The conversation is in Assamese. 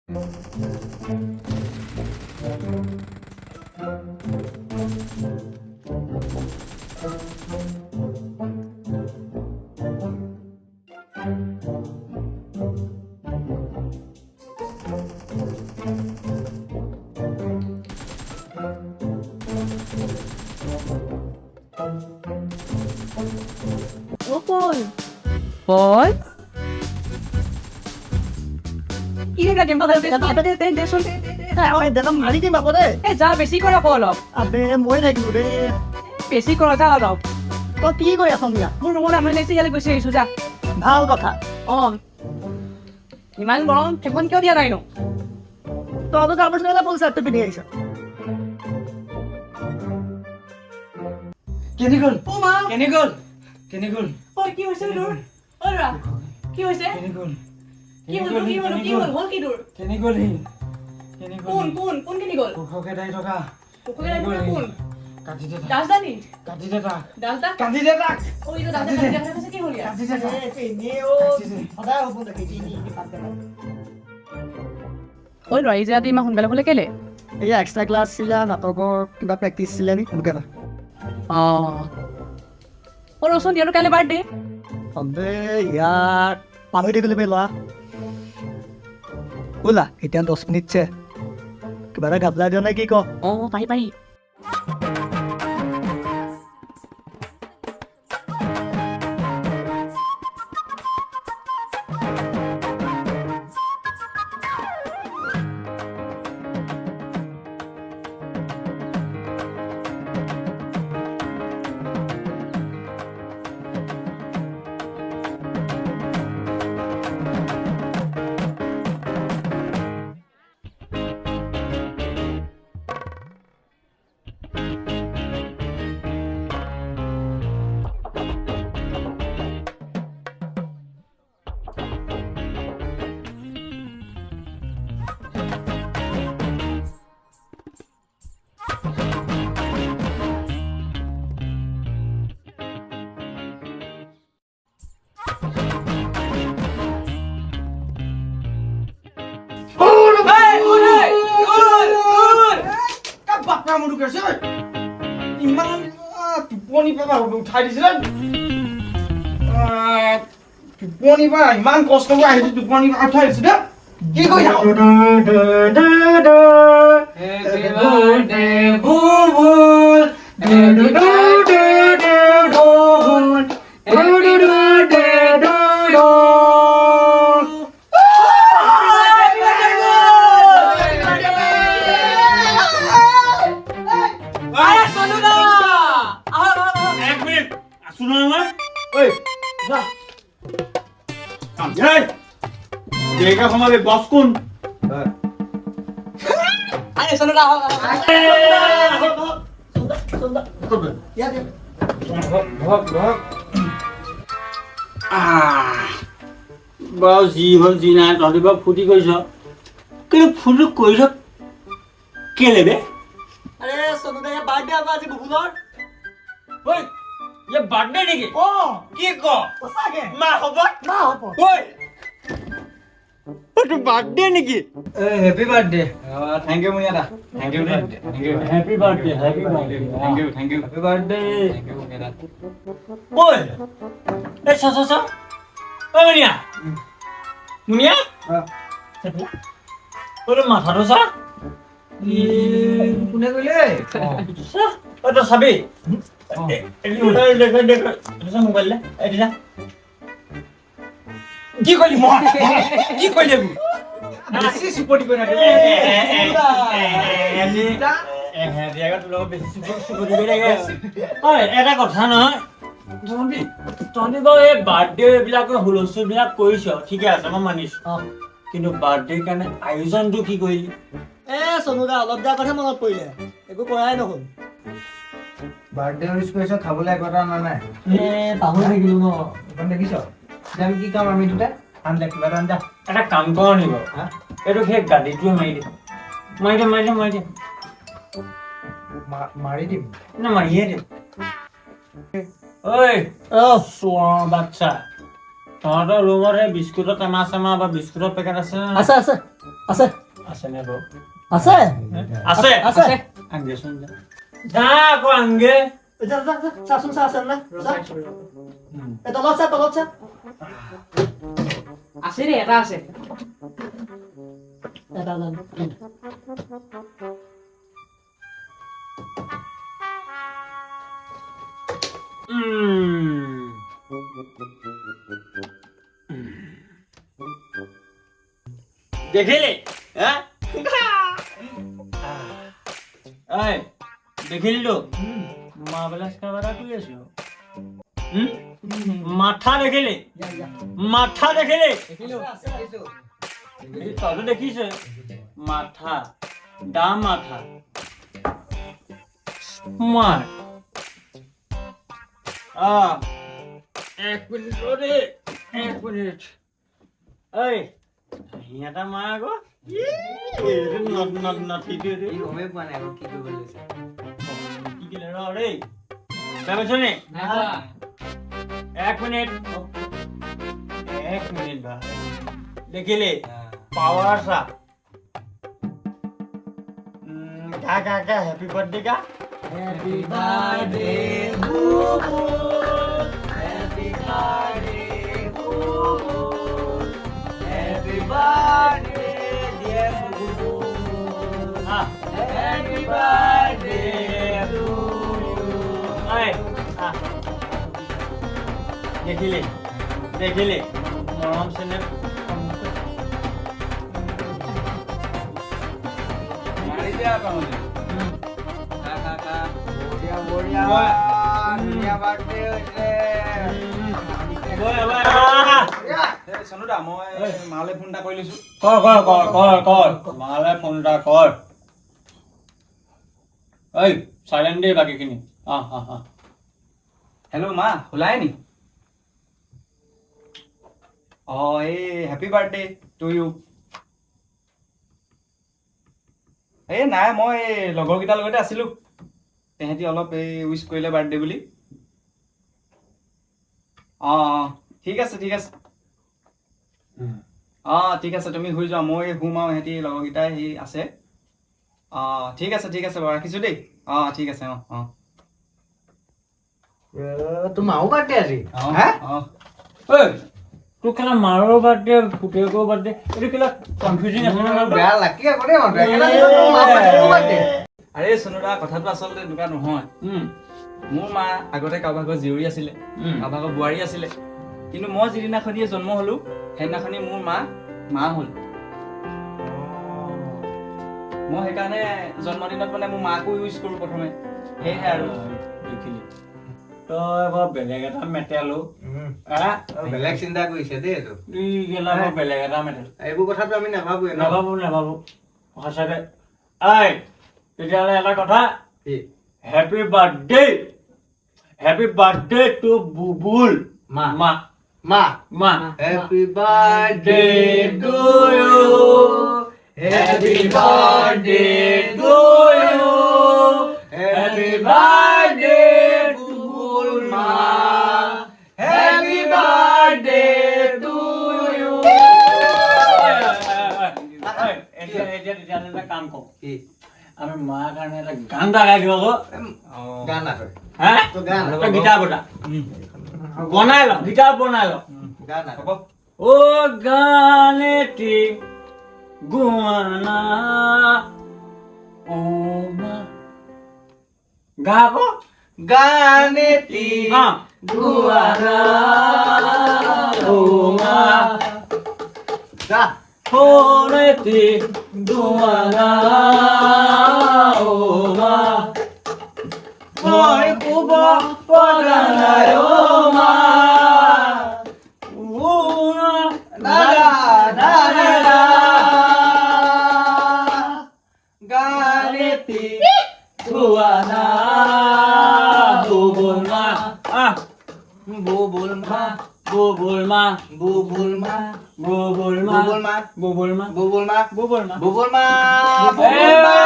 Boy? Ini lagi pada desun. Ay, dalam hari ni apa deh? Jangan besi kau nak follow. Abe, mau naik dulu deh. Besi kau jangan tau. Kau tiga ya sambil. Mula mana sih yang gue sih susah. Hal kata. Oh. Iman bolong, cekon kau dia lain. Kau tu kamu sudah pun satu bini aja. Kenikul. Kumar. Kenikul. Kenikul. Oh, কি হইছে দূর? ওরা কি হইছে? Kenikul. কি হলো হল কি দূর? Kenikul হি. Kenikul. কোন কি নিগল? Koke dai toka. কোকরে কোন? Kaji deta. দাসদানি? Kaji deta. দাসদা? Kaji deta. ওই তো দাসদা কাছে কি হলিয়া? Kaji deta. Ini ada apa lagi ini dipakai. ওই রই যে আদি মা হুনবেলা বলে কেলে? Iya extra class sila, nato kita practice sila ni, bukan? ওর ওসন দিয়ার কালে birthday? Abe, ya, pamer di lebih lah. Ula, itu yang 10 menit je. Kebara gabla dia lagi kok. ও পাই পাই Kamu dulu sih. Iman tuponi papa utai di sini. Tuponi papa iman kos kamu aja tuponi utai di sini. Kiko ya. Happy birthday Bubul. Happy birthday Bubul. Happy birthday Bubul. देखा हमारे बॉस कौन আরে শোনো না Ya, ya. बाव जी ना तहरी बाव फुटी कइस के फुटु कइस के लेबे अरे सोनू दा बर्थडे अब आज बुबुलर ओय ये बर्थडे नेकी ओ की को ओसागे मा हबो ना हबो ओय तो बर्थडे नेकी happy birthday thank you Muniya thank you thank you happy birthday thank you happy birthday thank you Muniya ओय ए सा ओ मुनिया मुनिया हां ओरे माथा तो सा কোনে কইলে ও তো সাবি এলি ওটা দেখো এটা মোবাইল এটা কি কইলি ম কি কইলে বেশি সুপটি কই না এলি দিয়াগা তুলো বেশি সুপটি কই লাগে ওই এটা কথা নহয় তুমি গো এই বাৰ্থডে বিলাক হুলস্থুল বিলাক কইছ ঠিক আছে মই মানিছো কিন্তু বাৰ্থডে কাৰণে আয়োজনটো কি কইলি এ সোনু দা অলপ দা কথা মনত পৰিলে একো কৰাই নহল বাৰ্থডে উইশ কৰিছ খাবলৈ একবাৰ আনা নাই এ পাহৰি থাকিলো ন এখন দেখিছ আমি কি কাম আমি দুটা আন দে কিবা আন দে এটা কাম কৰ নিব এইটো সেই গাড়ীটো মাৰি দে মাৰি দিম না মাৰিয়ে দে ঐ অ সোৱা বাচ্চা তহঁতৰ ৰুমত সেই বিস্কুটৰ টেমা চেমা বা বিস্কুটৰ পেকেট আছে আছে আছে আছে আছে নে বৌ আছে আছে আছে আংগে শুন যা আকৌ আংগে যা যা যা চাচোন চা আছে না যা এ তলত চা আছে রে এটা আছে এটা জান দেখিলি হ্যাঁ এই দেখিলি তো মাবলাস কাবারা কই আছো মাথা দেখিলি মাথা দেখিলি তবে দেখিছে মাথা দা মাথা স্মার্ট এক মিনিট রে এক মিনিট এই এটা মা আগো কি দিলে রে শুনে এক মিনিট ভাই দেখিলে পাওয়ার সা কা হ্যাপি বার্থডে কা happy birthday happy birthday happy birthday dear Bubu happy birthday to you দেখিলে মৰম চেনেহ মাৰি দিয়া কামতে বঢ়িয়া ধুনীয়া বাৰ্থডে হৈছে চনুদা মই মালে ফোন এটা কৰি লৈছো কৰ মালে ফোন এটা কৰ ঐ চাইলেণ্ট দে বাকীখিনি হেল্ল' মা শুলাই নি এই হেপী বাৰ্থডে টু ইউ এই নাই মই লগৰকেইটাৰ লগতে আছিলো তেহেঁতি অলপ এই উইচ কৰিলে বাৰ্থডে বুলি ঠিক আছে ঠিক আছে তুমি শুই যোৱা মই শুম আৰু সিহঁতি লগৰকেইটাই সেই আছে ঠিক আছে বাৰু ৰাখিছো দেই ঠিক আছে তোমাৰো বাৰ্থডে আজি তোৰ কেলা মাৰৰ বাৰ্থডে পুতেকৰ বাৰ্থডে এইটো কেলা কনফিউজিং আছে বেয়া লাগি আকৌ দেই আৰে চনুদা কথাটো আচলতে এনেকুৱা নহয় মোৰ মা আগতে কাৰোবাৰ ঘৰ জীয়ৰী আছিলে কাৰোবাৰ ঘৰ বোৱাৰী আছিলে কিন্তু মই যিদিনাখনিয়ে জন্ম হলো সেইদিনাখনি মোৰ মা হ'ল মই সেইকাৰণে জন্মদিনত মানে মোৰ মাকো ইউজ কৰো প্ৰথমে সেয়েহে আৰু দেখিলি তই বৰ বেলেগ এটা মেটেলো বেলেগ চিন্তা কৰিছে দেই এইটো বেলেগ এটা মেটেল এইবোৰ কথাটো আমি নাভাবোৱে নাভাবো সঁচাকে তেতিয়াহ'লে এটা কথা হেপী বাৰ্থডে টু বুবুল মা happy birthday to you happy birthday to you happy birthday Bubul মা হেপী বাৰ্থডে টু ইউ এটা কাম কৰো আমি মাৰ কাৰণে এটা গান এটা গাই দিব গান গীটাৰ বজা বনাই ল গীটাৰ বনাই ল হ'ব ও গানেটি গুৱানা ও মা গা আকৌ গানেটি গুৱানা ও মা গা গানেটি গুৱানা ও মা মই শুব পৰা নাই ও মা গানেটি গুৱানা বুবুল মা বুবুল মা বুবুল মা বুবুল মা বুবুল মা বুবুল মা বুবুল মা বুবুল মা বুবুল মা বুবুল মা বুবুল মা